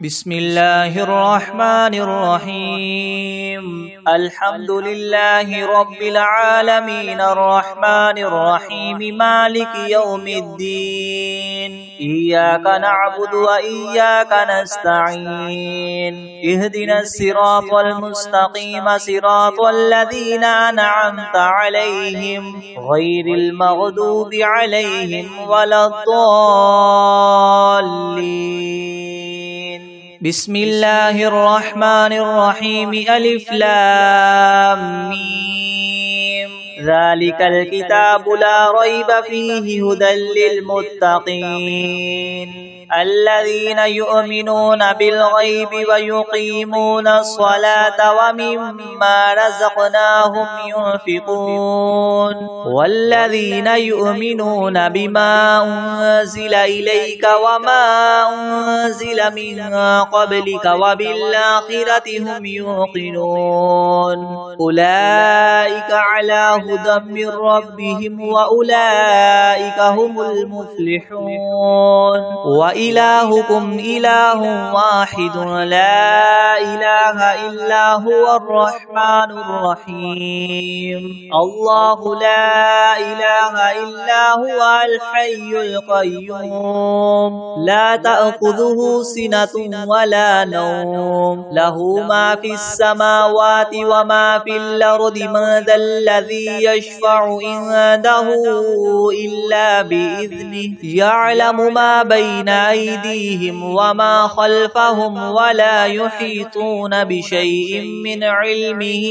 بسم الله الرحمن الرحيم. الحمد لله رب العالمين الرحمن الرحيم مالك يوم الدين. إياك نعبد وإياك نستعين. اهدنا الصراط المستقيم صراط الذين أنعمت عليهم غير المغضوب عليهم ولا الضالين. بسم الله الرحمن الرحيم. ألف لام ميم. ذلك الكتاب لا ريب فيه هدى للمتقين الذين يؤمنون بالغيب ويقيمون الصلاة ومما رزقناهم ينفقون والذين يؤمنون بما أنزل إليك وما أنزل من قبلك وبالآخرة هم يوقنون أولئك على هدى من ربهم وأولئك هم المفلحون. وإلهكم إله واحد لا إله إلا هو الرحمن الرحيم. الله لا إله إلا هو الحي القيوم لا تأخذه سنة ولا نوم له ما في السماوات وما في الأرض. من ذا الذي يشفع عنده إلا بإذنه يعلم ما بين أيديهم وما خلفهم ولا يحيطون بشيء من علمه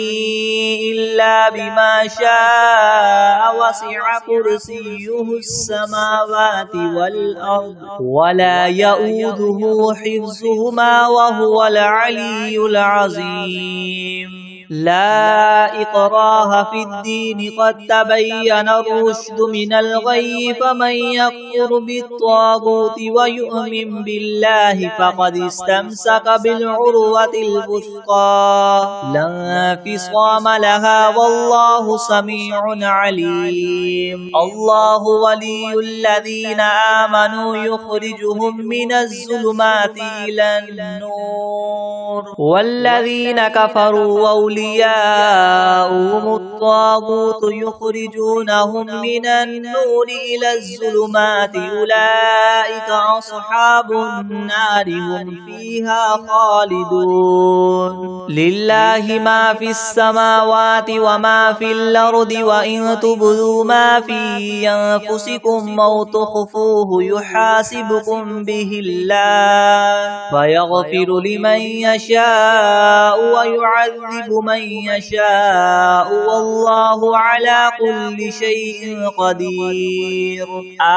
إلا بما شاء وسع كرسيه السماوات والأرض ولا يؤوده حفظهما وهو العلي العظيم. لا إكراه في الدين قد تبين الرشد من الغي فمن يكفر بالطاغوت ويؤمن بالله فقد استمسك بالعروة الوثقى لا انفصام لها والله سميع عليم. الله ولي الذين آمنوا يخرجهم من الظلمات إلى النور والذين كفروا أولياؤهم الطاغوت يخرجونهم من النور إلى الظلمات أولئك أصحاب النار هم فيها خالدون. لله ما في السماوات وما في الأرض وإن تبدوا ما في أنفسكم أو تخفوه يحاسبكم به الله فيغفر لمن يشاء ويعذب من يشاء والله على كل شيء قدير.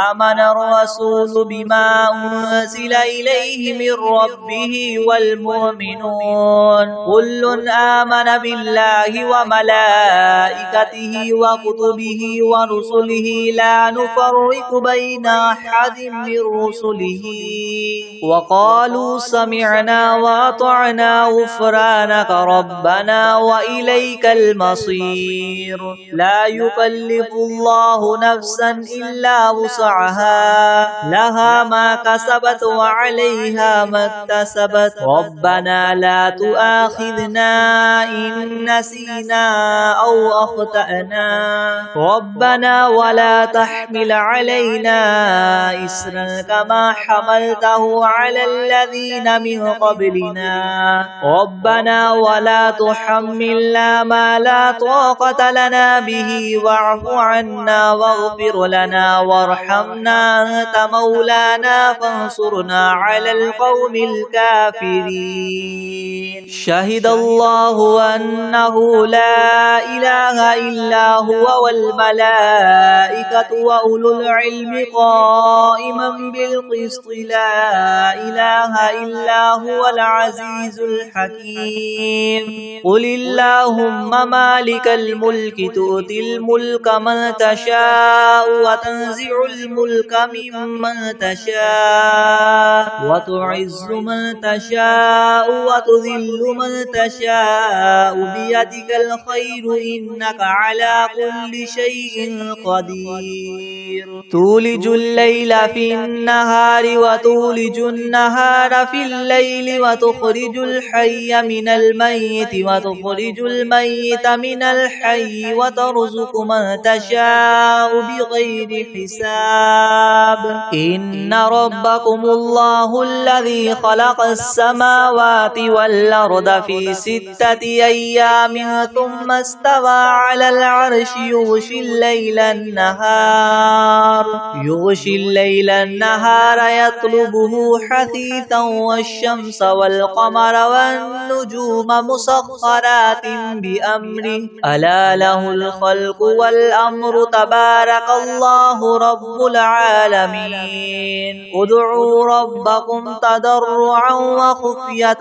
آمن الرسول بما أنزل إليه من ربه والمؤمنون كل آمن بالله وملائكته وكتبه ورسله لا نفرق بين أحد من رسله وقالوا سمعنا وأطعنا غفرانك ربنا وإليك المصير. لا يكلف الله نفسا إلا وسعها لها ما كسبت وعليها ما اكتسبت ربنا لا تؤاخذنا إن نسينا أو أخطأنا ربنا ولا تحمل علينا إسرا كما حملته على الذين من قبلنا ربنا ولا تحملنا ما لا طاقة لنا به واعف عنا واغفر لنا وارحمنا أنت مولانا فانصرنا على القوم الكافرين. شهد الله أنه لا إله إلا هو والملائكة وأولو العلم قائما بالقسط لا إله إلا هو العزيز الحكيم. قل اللهم مالك الملك تؤتي الملك من تشاء وتنزع الملك ممن تشاء وتعز من تشاء وتذل من تشاء بيدك الخير إنك على كل شيء قدير تولج الليل في النهار وتولج النهار في الليل وتخرج الحي من الميت وتخرج الميت من الحي وترزق من تشاء بغير حساب إن ربكم الله الذي خلق السماوات والأرض في 6 أيام ثم استوى على العرش يغشي الليل النهار يطلبه حثيثا والشمس والقمر والنجوم مسخرات بأمره ألا له الخلق والأمر تبارك الله رب العالمين ادعوا ربكم تضرعا وخفية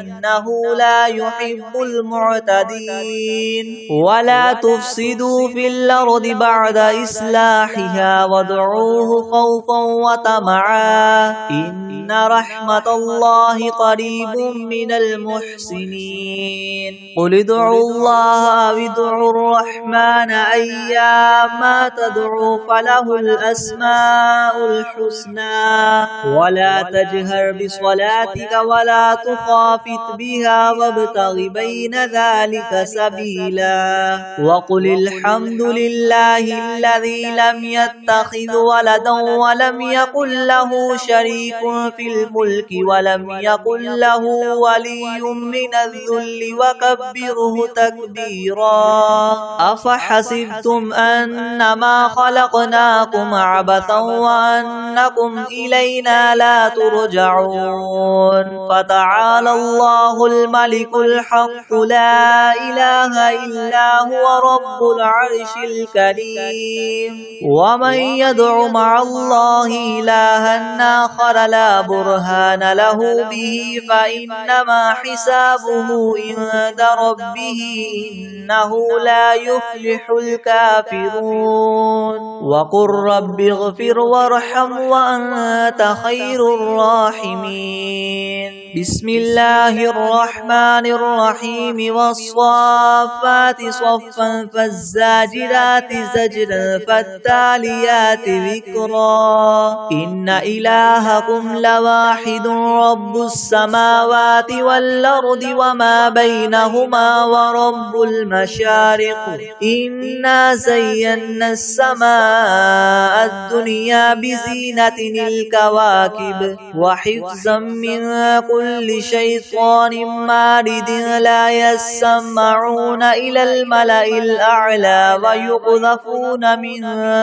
إنه لا يحب المعتدين ولا تفسدوا في الأرض بعد إصلاحها وادعوه خوفا وطمعا إن رحمة الله قريب من المحسنين قل ادعوا الله أو ادعوا الرحمن أيما تدعوا فله الأسماء الحسنى ولا تجهر بصلاتك ولا تخافت بها وابتغ بين ذلك سبيلا وقل الحمد لله الذي لم يتخذ ولدا ولم يكن له شريك في الملك ولم يكن له ولي من الذل وكبره تكبيرا أفحسبتم أنما خلقناكم عبثا وأنكم إلينا لا ترجعون فتعالى الله الملك الحق لا إله إلا هو رب العرش الكريم ومن يدع مع الله إلها آخر لا برهان له به فإنما حسابه عند ربه إنه لا يفلح الكافرون وقل رب اغفر وارحم وأنت خير الراحمين بسم الله الرحمن الرحيم والصافات صفا فالزاجرات زجرا فالتاليات ذكرا إن إلهكم لواحد رب السماوات والأرض وما بينهما ورب المشارق إنا زينا السماء الدنيا بزينة الكواكب وحفظا من كل شيطان مارد لا يسمعون إلى الملأ الأعلى ويقذفون من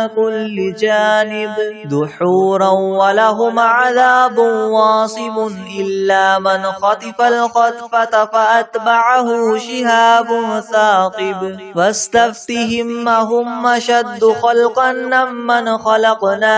كل جانب دحورا ولهم عذاب واصب إلا من خطف الخطفة فأتبعه شهاب ثاقب واستفتهم هم أشد خلقا ممن خلقنا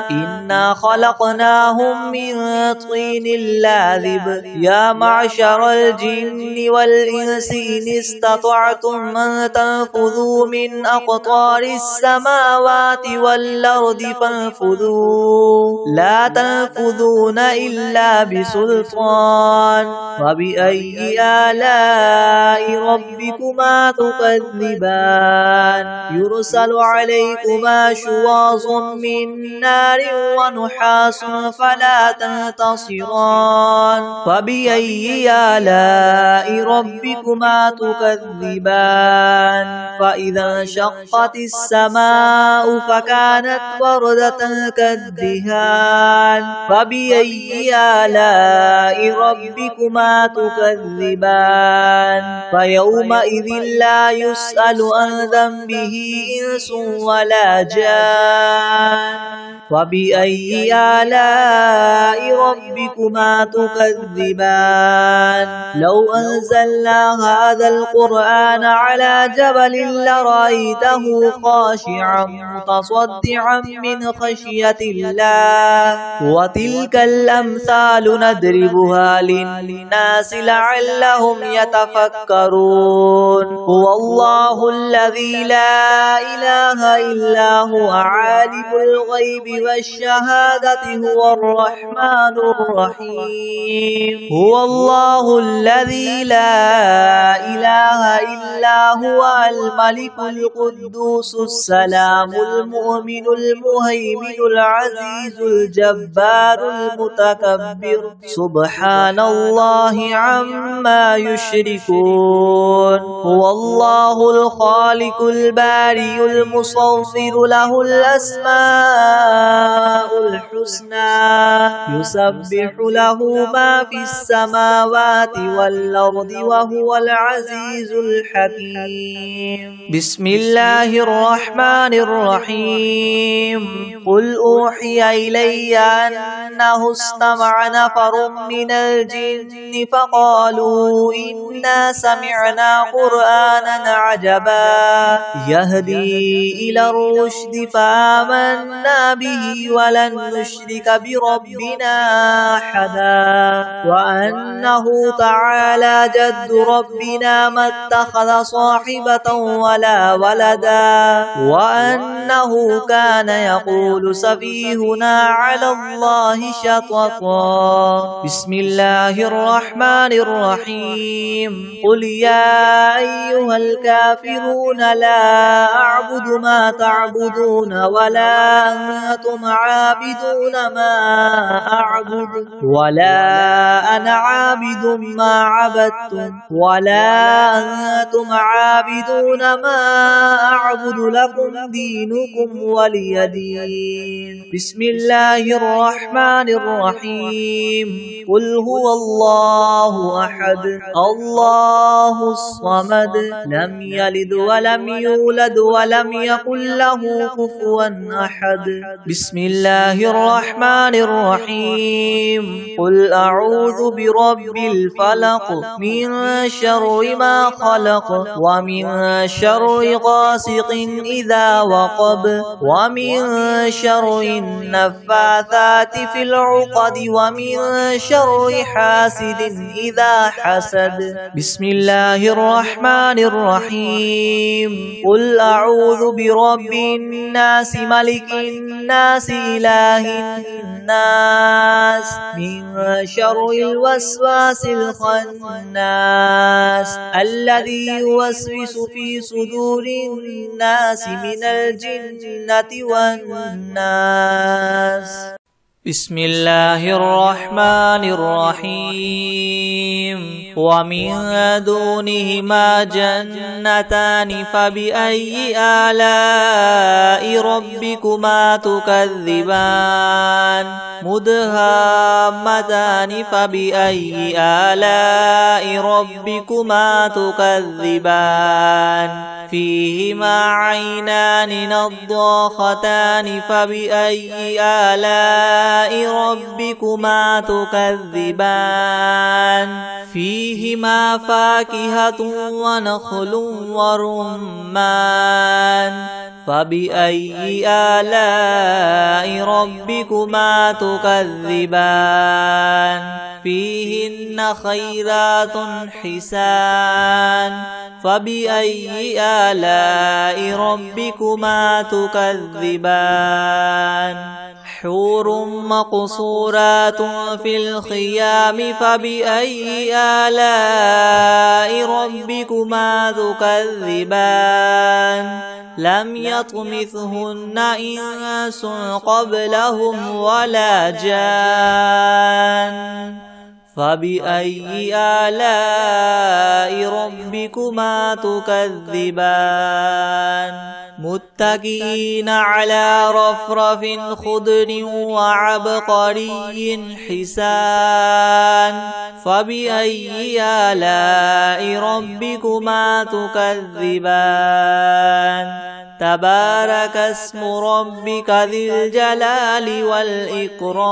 إنا خلقناهم من طين لاذب يا معشر الجن والإنس إن استطعتم أن تنفذوا من أقطار السماوات والأرض فانفذوا لا تنفذون إلا بسلطان فبأي آلاء ربكما تكذبان يرسل عليكما شواظ من نار ونحاس فلا تنتصران فبأي آلاء ربكما تكذبان فإذا انشقت السماء فكانت وردة كالدهان فبأي آلاء ربكما تكذبان فيومئذ لا يسأل عن ذنبه إنس ولا جان فبأي آلاء ربكما تكذبان لو أنزلنا هذا القرآن على جبل لرأيته خاشعا متصدعا من خشية الله وتلك الأمثال نضربها للناس لعلهم يتفكرون هو الله الذي لا إله إلا هو عالم الغيب والشهادة هو الرحمن الرحيم هو الله الذي لا إله إلا هو الملك القدوس السلام المؤمن المهيمن العزيز الجبار المتكبر سبحان الله عما يشركون هو الله الخالق البارئ المصور له الأسماء الحسنى يسبح له ما في السماوات والأرض وهو العزيز الحكيم بسم الله الرحمن الرحيم قل أوحي إلي أنه استمع نفر من الجن فقالوا إنا سمعنا قرآنا عجبا يهدي إلى الرشد فآمنا به ولن نشرك بربنا أحدا وأنه تعالى جد ربنا ما اتخذ صاحبة ولا ولدا وأنه كان يقول سفيهنا على الله شططا بسم الله الرحمن الرحيم قل يا أيها الكافرون لا أعبد ما تعبدون ولا أنتم عابدون ما أعبد ولا أنا عابد ما عبدتم ولا أنتم عابدون ما أعبد لكم دينكم ولي دين بسم الله الرحمن الرحيم قل هو الله أحد الله الصمد لم يلد ولم يولد ولم يكن له كفوا أحد بسم الله الرحمن الرحيم قل أعوذ برب الفلق من شر ما خلق ومن شر غاسق إذا وقب ومن شر النفاثات في العقد ومن شر حاسد إذا حسد بسم الله الرحمن الرحيم قل أعوذ برب الناس ملك الناس إله الناس من شر الوسواس الخناس الذي يوسوس في صدور الناس من الجنة والناس بسم الله الرحمن الرحيم ومن دونهما جنتان فبأي آلاء ربكما تكذبان مدهامتان فبأي آلاء ربكما تكذبان فيهما عينان نضاختان فبأي آلاء ربكما تكذبان فيهما فاكهة ونخل ورمان فبأي آلاء ربكما تكذبان فيهن خيرات حسان فبأي آلاء ربكما تكذبان حور مقصورات في الخيام فبأي آلاء ربكما تكذبان لم يطمثهن إنس قبلهم ولا جان فبأي آلاء ربكما تكذبان متكئين على رفرف خضر وعبقري حسان فبأي آلاء ربكما تكذبان تبارك اسم ربك ذي الجلال والإكرام.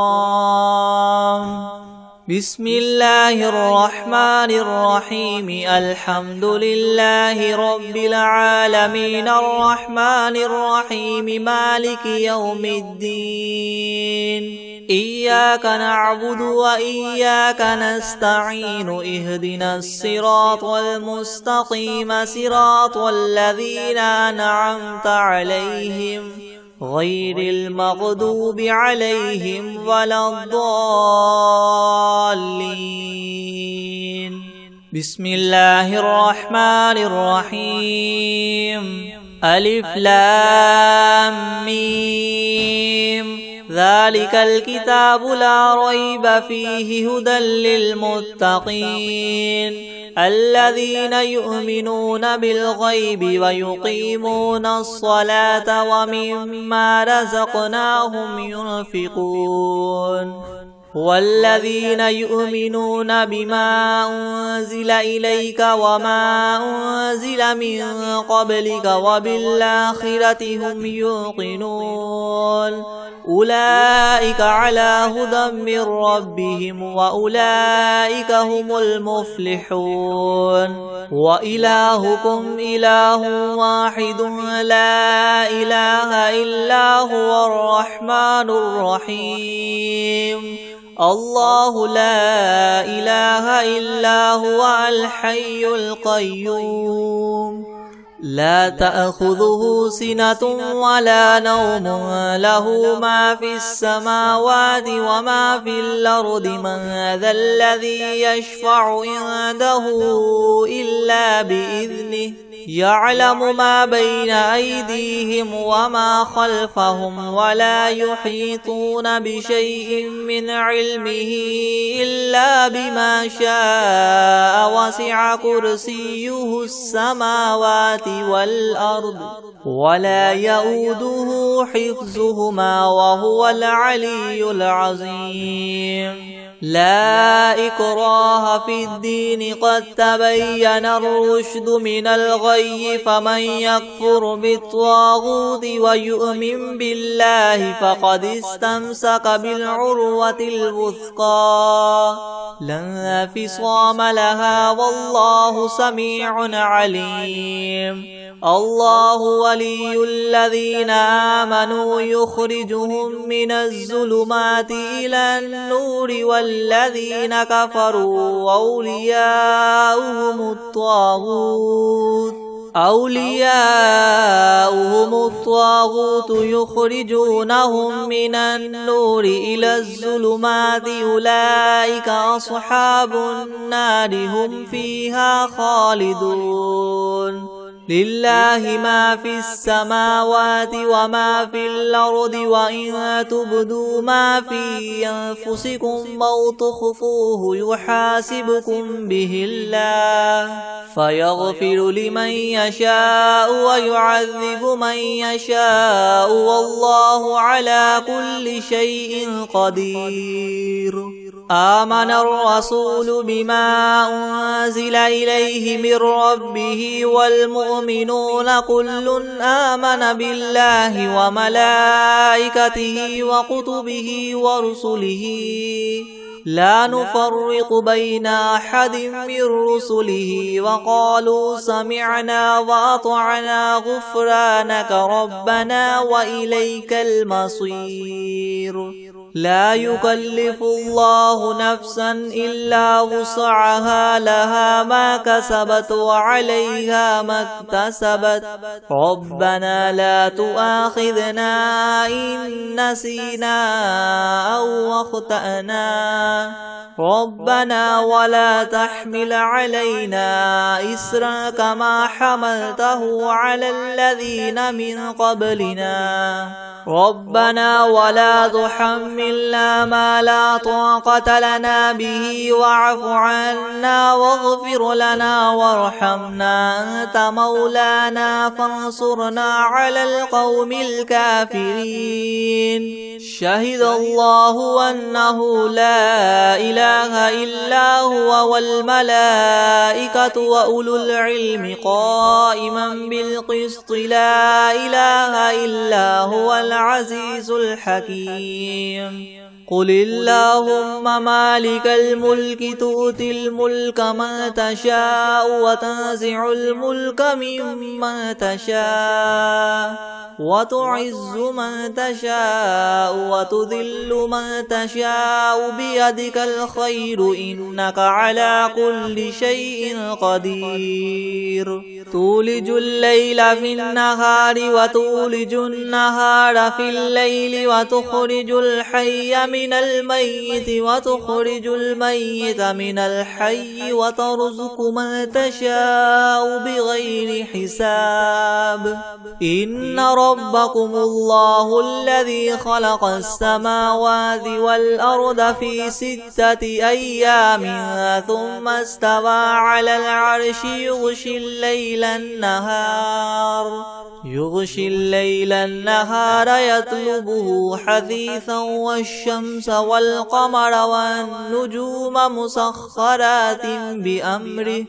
بسم الله الرحمن الرحيم. الحمد لله رب العالمين الرحمن الرحيم مالك يوم الدين. إياك نعبد وإياك نستعين. اهدنا الصراط المستقيم صراط الذين أنعمت عليهم غير المغضوب عليهم ولا الضالين. بسم الله الرحمن الرحيم. ألف لام ميم. ذلك الكتاب لا ريب فيه هدى للمتقين الذين يؤمنون بالغيب ويقيمون الصلاة ومما رزقناهم ينفقون والذين يؤمنون بما أنزل إليك وما أنزل من قبلك وبالآخرة هم يوقنون أولئك على هدى من ربهم وأولئك هم المفلحون. وإلهكم إله واحد لا إله إلا هو الرحمن الرحيم. الله لا إله إلا هو الحي القيوم لا تأخذه سنة ولا نوم له ما في السماوات وما في الأرض من ذا الذي يشفع عنده إلا بإذنه يعلم ما بين أيديهم وما خلفهم ولا يحيطون بشيء من علمه إلا بما شاء وسع كرسيه السماوات والأرض ولا يؤوده حفظهما وهو العلي العظيم. لا إكراه في الدين قد تبين الرشد من الغي فمن يكفر بالطاغوت ويؤمن بالله فقد استمسك بالعروة الوثقى لا انفصام لها والله سميع عليم. الله ولي الذين آمنوا يخرجهم من الظلمات إلى النور والذين كفروا أولياؤهم الطاغوت يخرجونهم من النور إلى الظلمات أولئك أصحاب النار هم فيها خالدون. لله ما في السماوات وما في الأرض وإن تبدوا ما في أنفسكم أو تخفوه يحاسبكم به الله فيغفر لمن يشاء ويعذب من يشاء والله على كل شيء قدير. آمن الرسول بما أنزل إليه من ربه والمؤمنون كل آمن بالله وملائكته وكتبه ورسله لا نفرق بين أحد من رسله وقالوا سمعنا وأطعنا غفرانك ربنا وإليك المصير. لا يكلف الله نفسا إلا وسعها لها ما كسبت وعليها ما اكتسبت ربنا لا تؤاخذنا إن نسينا أو أخطأنا ربنا ولا تحمل علينا إسرا كما حملته على الذين من قبلنا ربنا ولا تحملنا ما لا طاقة لنا به واعف عنا واغفر لنا وارحمنا أنت مولانا فانصرنا على القوم الكافرين. شهد الله أنه لا إله إلا هو والملائكة وأولو العلم قائما بالقسط لا إله إلا هو العزيز الحكيم. قل اللهم مالك الملك تؤتي الملك من تشاء وتنزع الملك ممن تشاء وتعز من تشاء وتذل من تشاء بيدك الخير إنك على كل شيء قدير. تولج الليل في النهار وتولج النهار في الليل وتخرج الحي من الميت وتخرج الميت من الحي وترزق من تشاء بغير حساب. إن ربكم الله الذي خلق السماوات والأرض في 6 أيام ثم استوى على العرش يغشي الليل النهار يطلبه حثيثا والشمس والقمر والنجوم مسخرات بأمره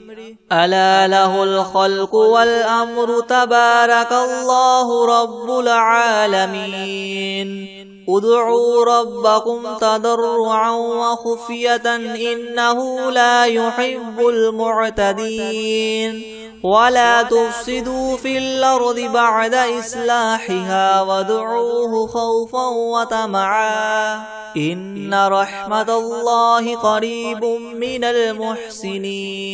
ألا له الخلق والأمر تبارك الله رب العالمين. ادعوا ربكم تضرعا وخفية إنه لا يحب المعتدين. ولا تفسدوا في الأرض بعد إصلاحها وادعوه خوفا وطمعا إن رحمة الله قريب من المحسنين.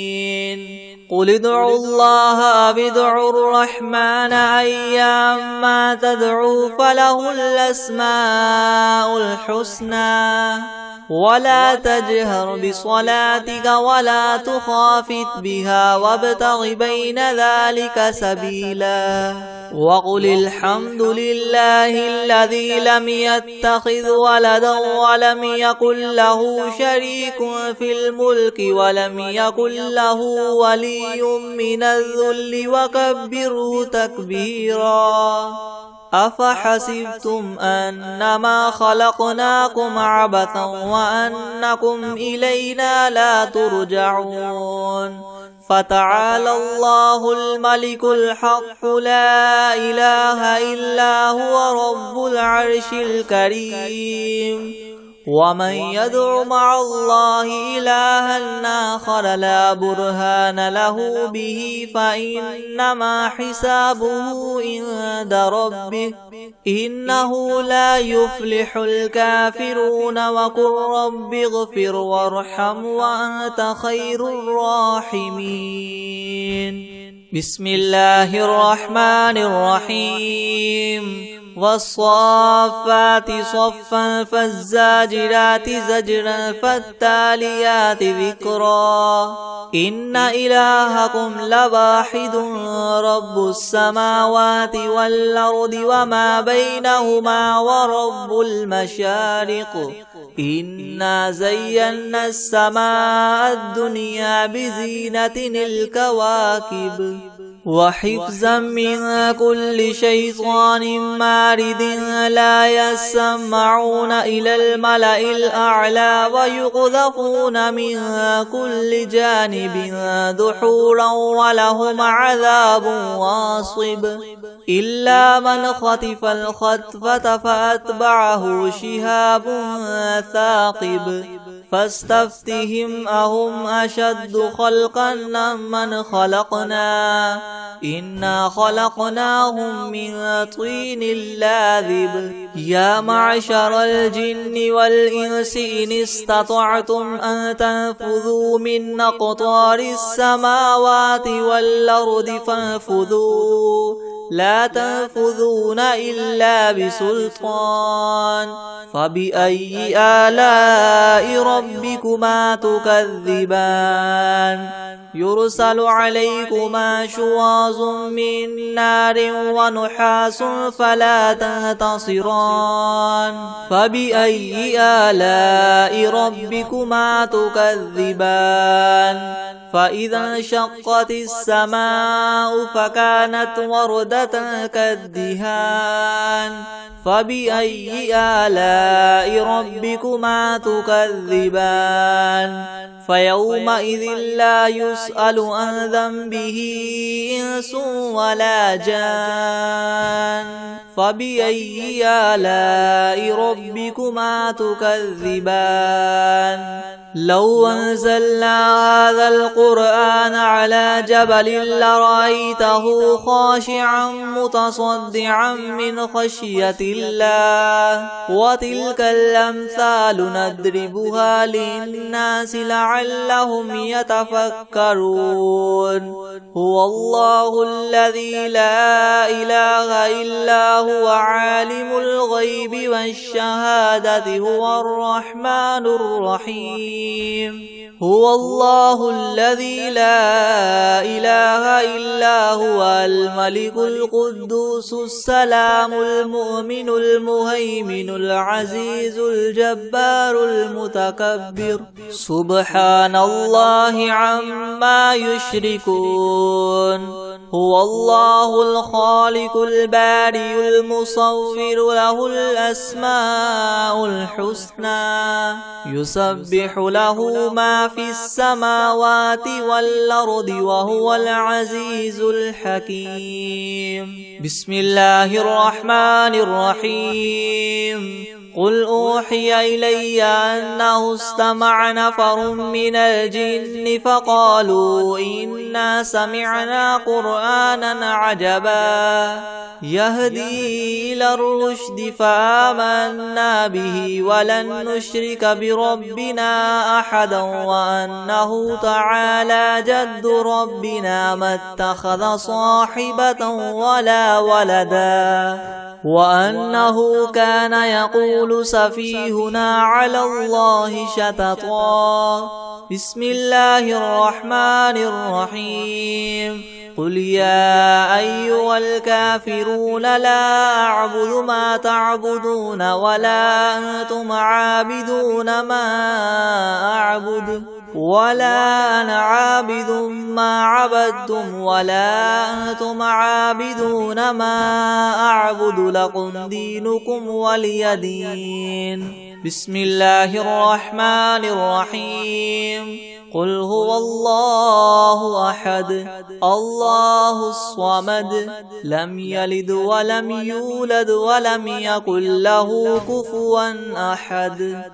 قل ادعوا الله أو ادعوا الرحمن أيما تدعوا فله الأسماء الحسنى. ولا تجهر بصلاتك ولا تخافت بها وابتغ بين ذلك سبيلا. وقل الحمد لله الذي لم يتخذ ولدا ولم يكن له شريك في الملك ولم يكن له ولي من الذل وكبره تكبيرا. أفحسبتم أنما خلقناكم عبثا وأنكم إلينا لا ترجعون. فتعالى الله الملك الحق لا إله إلا هو رب العرش الكريم. ومن يدع مع الله إلها آخر لا برهان له به فإنما حسابه عند ربه إنه لا يفلح الكافرون. وقل رب اغفر وارحم وأنت خير الراحمين. بسم الله الرحمن الرحيم. والصافات صفا فالزاجرات زجرا فالتاليات ذكرا. إن إلهكم لواحد رب السماوات والأرض وما بينهما ورب المشارق. إنا زينا السماء الدنيا بزينة الكواكب وحفظا من كل شيطان مارد لا يسمعون إلى الملأ الأعلى ويقذفون من كل جانب دحورا ولهم عذاب واصب. إلا من خطف الخطفة فأتبعه شهاب ثاقب. فاستفتهم أهم أشد خلقا من خلقنا إنا خلقناهم من طين لاذب. يا معشر الجن والإنس إن استطعتم أن تنفذوا من أقطار السماوات والأرض فانفذوا لا تنفذون إلا بسلطان. فبأي آلاء ربكما تكذبان؟ يرسل عليكما شواظ من نار ونحاس فلا تنتصران فبأي آلاء ربكما تكذبان فإذا انشقت السماء فكانت وردة كالدهان فبأي آلاء ربكما تكذبان فيومئذ لا يسأل عن ذنبه إنس ولا جان فبأي آلاء ربكما تكذبان لو أنزلنا هذا القرآن على جبل لرأيته خاشعا متصدعا من خشية الله وتلك الأمثال نضربها للناس لعلهم يتفكرون هو الله الذي لا إله إلا هو عالم الغيب والشهادة هو الرحمن الرحيم هو الله الذي لا إله إلا هو الملك القدوس السلام المؤمن المهيمن العزيز الجبار المتكبر سبحان الله عما يشركون هو الله الخالق البارئ المصور له الأسماء الحسنى يسبح له ما في السماوات والأرض وهو العزيز الحكيم بسم الله الرحمن الرحيم قل أوحي إلي أنه استمع نفر من الجن فقالوا إنا سمعنا قرآنا عجبا يهدي إلى الرشد فآمنا به ولن نشرك بربنا أحدا وأنه تعالى جد ربنا ما اتخذ صاحبة ولا ولدا وأنه كان يقول سفيهنا على الله شططا بسم الله الرحمن الرحيم قل يا أيها الكافرون لا أعبد ما تعبدون ولا أنتم عابدون ما أعبد ولا أنا عابد ما عبدتم ولا أنتم عابدون ما أعبد لكم دينكم ولي دين بسم الله الرحمن الرحيم قل هو الله أحد الله الصمد لم يلد ولم يولد ولم يكن له كفوا أحد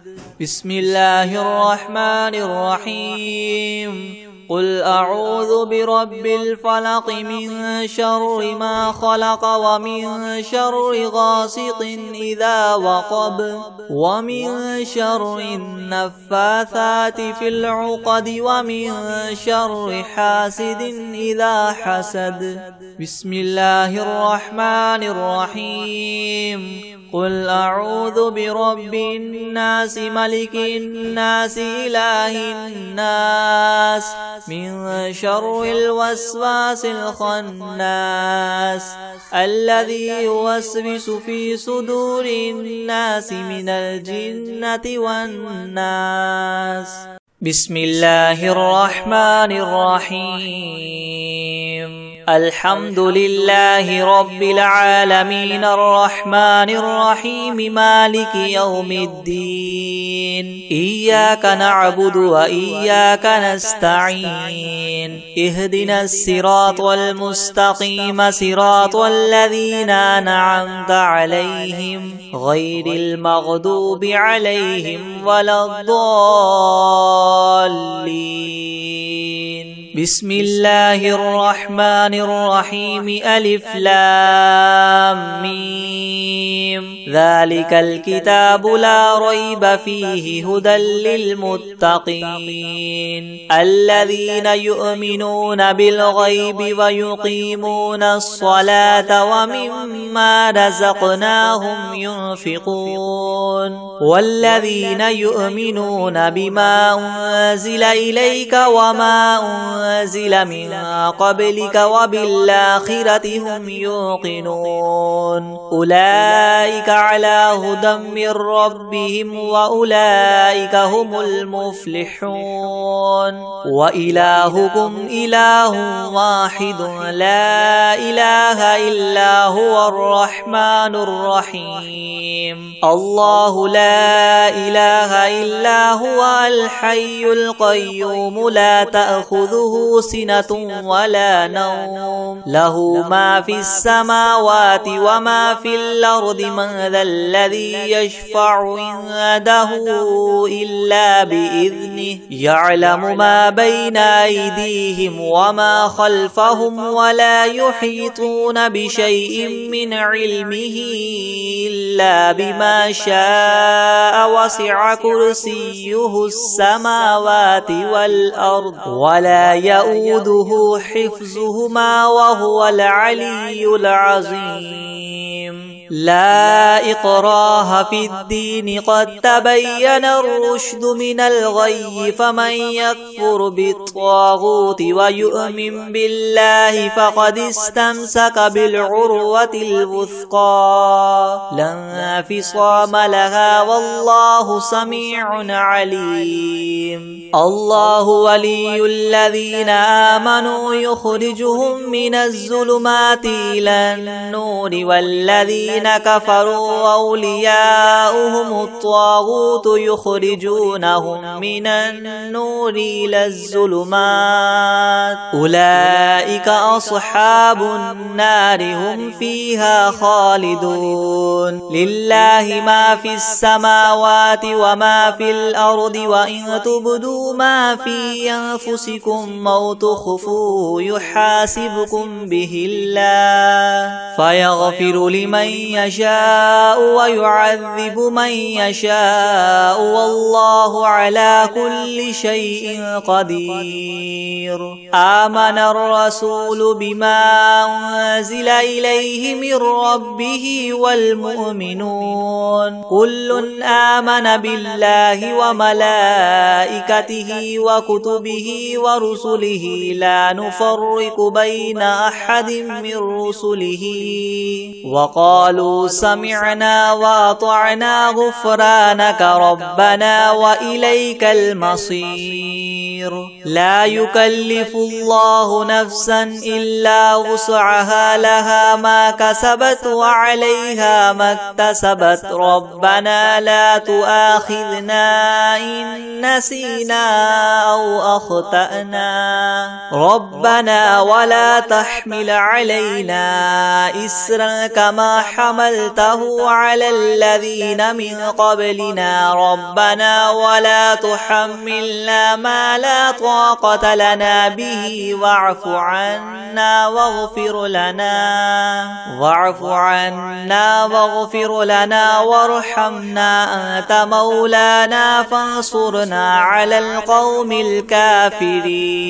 بسم الله الرحمن الرحيم قل أعوذ برب الفلق من شر ما خلق ومن شر غاسق إذا وقب ومن شر النفاثات في العقد ومن شر حاسد إذا حسد بسم الله الرحمن الرحيم قل أعوذ برب الناس ملك الناس إله الناس من شر الوسواس الخناس الذي يوسوس في صدور الناس من الجنة والناس بسم الله الرحمن الرحيم الحمد لله رب العالمين الرحمن الرحيم مالك يوم الدين إياك نعبد وإياك نستعين اهدنا الصراط المستقيم صراط الذين أنعمت عليهم غير المغضوب عليهم ولا الضالين بسم الله الرحمن الرحيم ألف لام ميم ذلك الكتاب لا ريب فيه هدى للمتقين الذين يؤمنون بالغيب ويقيمون الصلاة ومما رزقناهم ينفقون والذين يؤمنون بما أنزل إليك وما أنزل من قبلك وبالآخرة هم يوقنون أولئك على هدى من ربهم وأولئك هم المفلحون وإلهكم إله واحد لا إله إلا هو الرحمن الرحيم الله لا إله إلا هو الحي القيوم لا تأخذه سنة ولا نوم له ما في السماوات وما في الأرض من ذا الذي يشفع عنده إلا بإذنه يعلم ما بين أيديهم وما خلفهم ولا يحيطون بشيء من علمه إلا بما شاء وسع كرسيه السماوات والأرض ولا يؤوده حفظهما وهو العلي العظيم لا إكراه في الدين قد تبين الرشد من الغي فمن يكفر بالطاغوت ويؤمن بالله فقد استمسك بالعروة الوثقى لا انفصام لها والله سميع عليم الله ولي الذين آمنوا يخرجهم من الظلمات إلى النور والذين كفروا أولياؤهم الطاغوت يخرجونهم من النور إلى الظلمات أولئك أصحاب النار هم فيها خالدون لله ما في السماوات وما في الأرض وإن تبدوا ما في أنفسكم أو تخفوه يحاسبكم به الله فيغفر لمن يشاء ويعذب من يشاء والله على كل شيء قدير آمن الرسول بما أنزل إليه من ربه والمؤمنون كل آمن بالله وملائكته وكتبه ورسله لا نفرق بين أحد من رسله وقالوا سمعنا وأطعنا غفرانك ربنا وإليك المصير لا يكلف الله نفسا إلا وسعها لها ما كسبت وعليها ما اكتسبت ربنا لا تؤاخذنا إن نسينا أو أخطأنا ربنا ولا تحمل علينا إسرا كما حملته على الذين من قبلنا ربنا ولا تحملنا ما لا طاقة لنا به واعف عنا واغفر لنا وارحمنا أنت مولانا فانصرنا على القوم الكافرين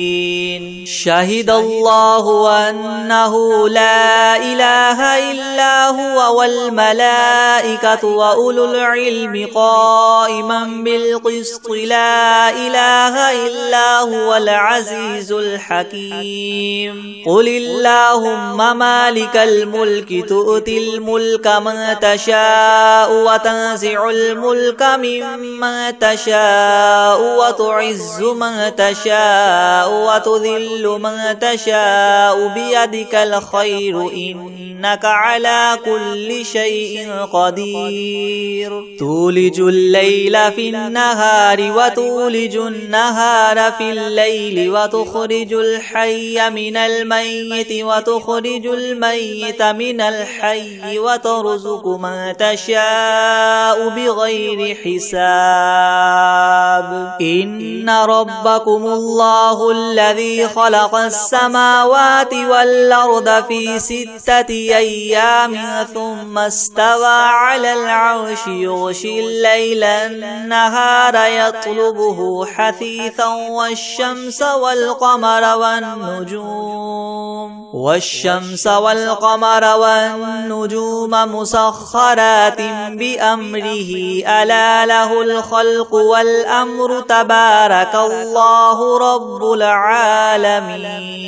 شهد الله أنه لا إله إلا هو والملائكة وأولو العلم قائما بالقسط لا إله إلا هو العزيز الحكيم قل اللهم مالك الملك تؤتي الملك من تشاء وتنزع الملك ممن تشاء وتعز من تشاء وتذل من تشاء بيدك الخير إنك على كل شيء قدير تولج الليل في النهار وتولج النهار في الليل وتخرج الحي من الميت وتخرج الميت من الحي وترزق من تشاء بغير حساب إن ربكم الله الذي خلق السماوات والأرض في 6 أيام ثم استوى على العرش يغشي الليل النهار يطلبه حثيثا والشمس والقمر والنجوم والشمس والقمر والنجوم مسخرات بأمره ألا له الخلق والأمر تبارك الله رب العالمين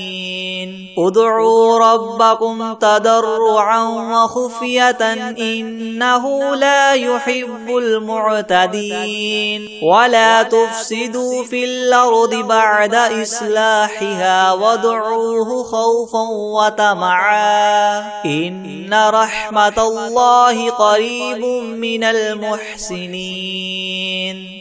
ادعوا ربكم تضرعا وخفية إنه لا يحب المعتدين ولا تفسدوا في الأرض بعد إصلاحها وادعوه خوفا وطمعا إن رحمة الله قريب من المحسنين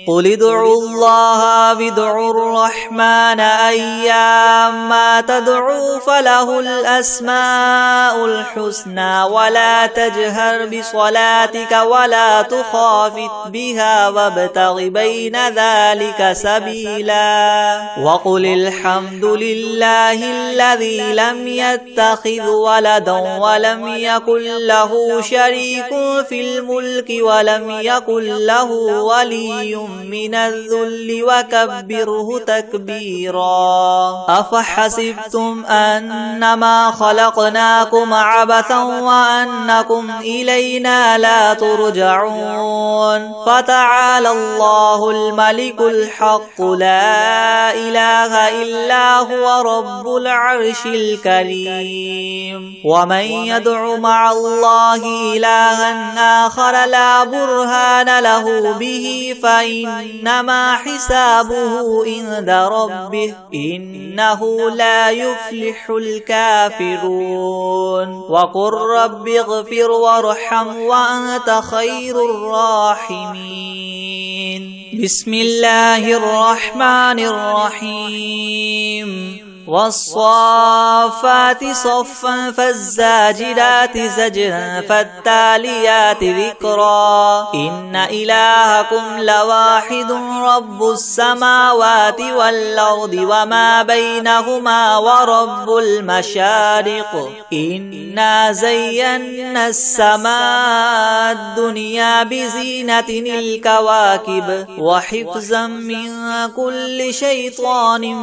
قل ادعوا الله وادعوا الرحمن أيما تدعوا فله الأسماء الحسنى ولا تجهر بصلاتك ولا تخافت بها وابتغ بين ذلك سبيلا وقل الحمد لله الذي لم يتخذ ولدا ولم يكن له شريك في الملك ولم يكن له ولي من الذل وكبره تكبيرا أفحسبتم أنما خلقناكم عبثا وأنكم إلينا لا ترجعون فتعالى الله الملك الحق لا إله إلا هو رب العرش الكريم ومن يدع مع الله إلها آخر لا برهان له به فإنما حسابه عند ربه إنه لا يفلح الكافرون وقل رب اغفر وارحم وأنت خير الراحمين بسم الله الرحمن الرحيم والصافات صفا فالزاجرات زجرا فالتاليات ذكرا إن إلهكم لواحد رب السماوات والأرض وما بينهما ورب المشارق إنا زينا السماء الدنيا بزينة الكواكب وحفظا من كل شيطان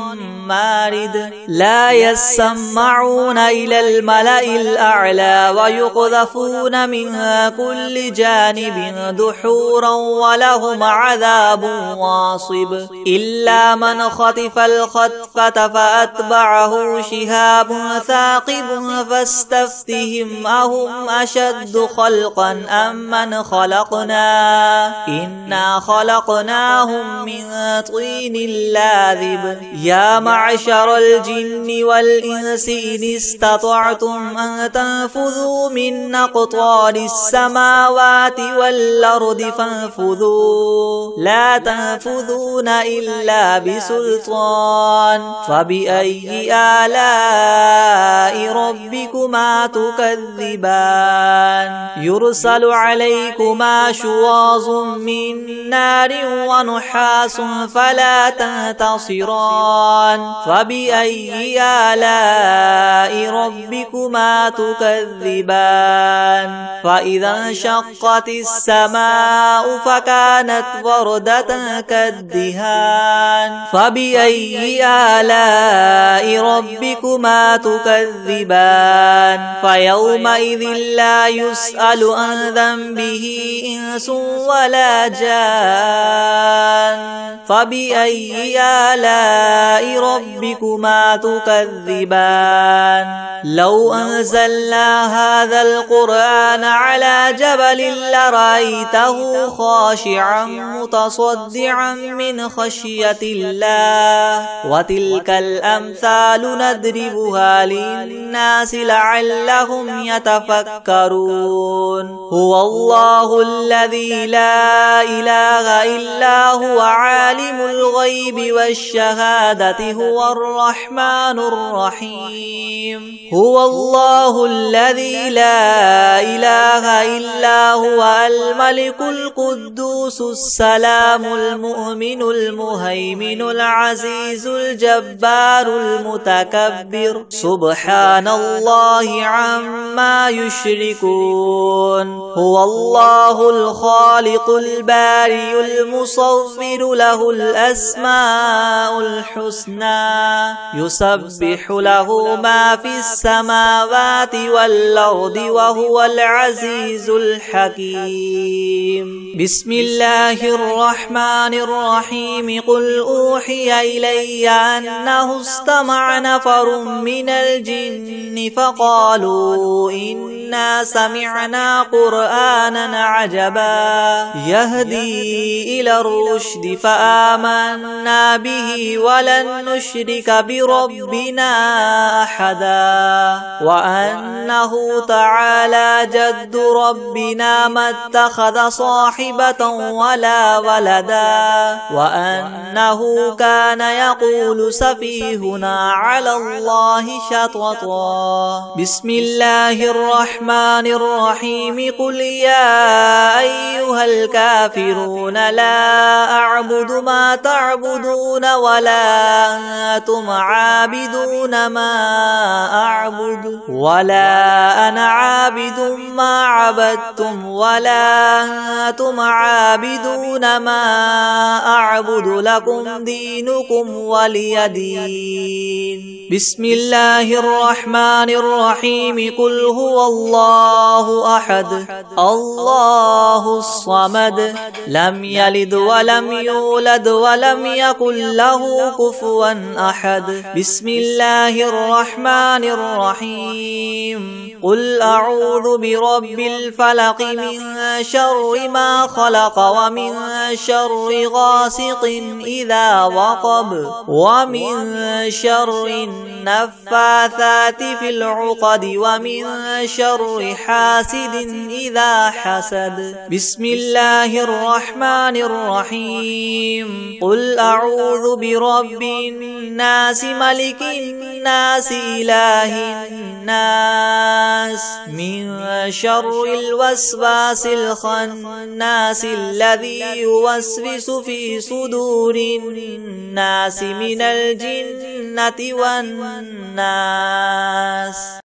مارد لا يسمعون إلى الملأ الأعلى ويقذفون من كل جانب دحورا ولهم عذاب واصب إلا من خطف الخطفة فأتبعه شهاب ثاقب فاستفتهم أهم أشد خلقا أم من خلقنا إنا خلقناهم من طين لاذب يا معشر الجن والإنس إن استطعتم أن تنفذوا من أقطار السماوات والأرض فانفذوا لا تنفذون إلا بسلطان فبأي آلاء ربكما تكذبان يرسل عليكما شواظ من نار ونحاس فلا تنتصران فبأي آلاء ربكما تكذبان فإذا انشقت السماء فكانت وردة كالدهان فبأي آلاء ربكما تكذبان فيومئذ لا يسأل عن ذنبه إنس ولا جان فبأي آلاء ربكما تكذبان لو أنزلنا هذا القرآن على جبل لرأيته خاشعا متصدعا من خشية الله وتلك الأمثال نضربها للناس لعلهم يتفكرون هو الله الذي لا إله إلا هو عالم الغيب والشهادة هو الرحمن الرحيم هو الله الذي لا إله إلا هو الملك القدوس السلام المؤمن المهيمن العزيز الجبار المتكبر المتكبر سبحان الله عما يشركون هو الله الخالق البارئ المصور له الأسماء الحسنى يسبح له ما في السماوات والأرض وهو العزيز الحكيم بسم الله الرحمن الرحيم قل أوحي إلي أنه استمع نفر من الجن فقالوا إنا سمعنا قرآنا عجبا يهدي إلى الرشد فآمنا به ولن نشرك بربنا أحدا وأنه تعالى جد ربنا ما اتخذ صاحبة ولا ولدا وأنه كان يقول سفيهنا على الله شططا بسم الله الرحمن الرحيم قل يا أيها الكافرون لا أعبد ما تعبدون ولا أنتم عابدون ما أعبد ولا أنا عابد ما عبدتم ولا أنتم عابدون ما أعبد لكم دينكم ولي دين بسم الله الرحمن الرحيم قل هو الله أحد الله الصمد لم يلد ولم يولد ولم يكن له كفوا أحد بسم الله الرحمن الرحيم قل أعوذ برب الفلق من شر ما خلق ومن شر غاسق إذا وقب ومن شر النفاثات في العقد ومن شر حاسد إذا حسد بسم الله الرحمن الرحيم قل أعوذ برب الناس ملك الناس إله الناس من شر الوسواس الخناس الذي يوسوس في صدور الناس من الجنة والناس